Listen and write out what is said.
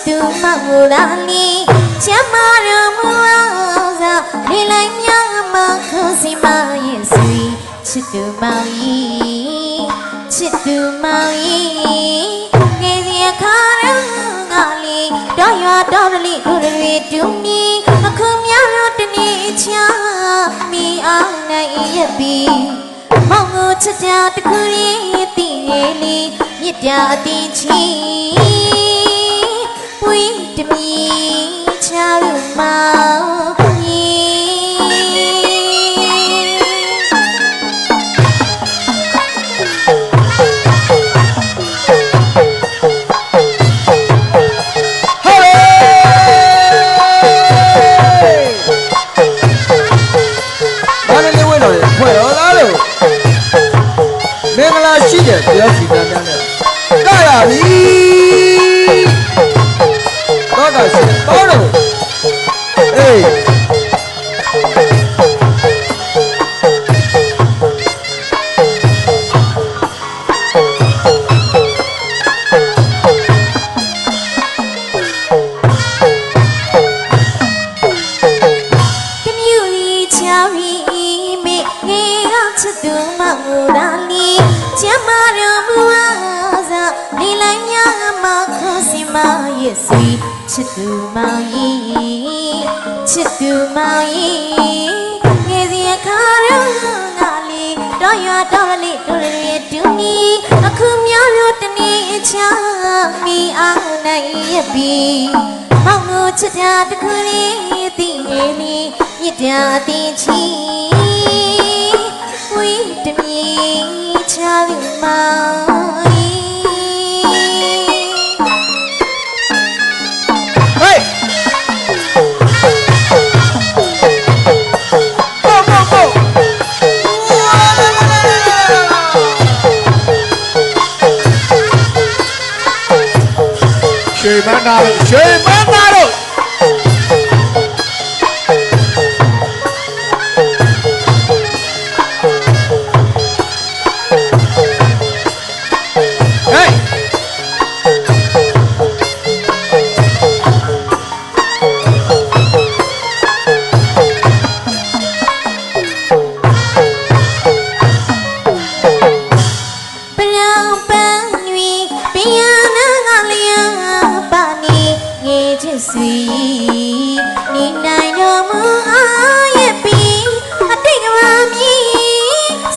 တူမမိုးလာလီချမ်းမာရမူအောင်သာလေလိုက်များမခုစီမရဲ့ဆွေချစ်တူမောင်ကြီးချစ်တူမောင်ကြီးငယ်စီအခါရငါလေးတော့ရွာတော့လေတို့တွေတူမီအခုများတော့တနေ့ချာမိအောင်နိုင်ရပြီမောင်ကိုချစ်ကြတခုလေးတည်ရလေမြစ်တာအတင်းချီဝိတမီချာလူမောင်ရှိတယ်တရားစီကံများနဲ့ကရပြီတော့ကစီတော့တော့အေးချစ်သူမောင်ကြီးချစ်သူမောင်ကြီးငယ်စီအခါရငါလေးတော့ရွာတော့လေတို့တွေတူနီအခုများလို့တနေ့ချာမိအောင်နိုင်ရပြီမောင်ကိုချစ်တာတခုလေးသိနေလေမြစ်တာအတင်းချီဝိတမီချာလူမောင်ရွှေမန်းသား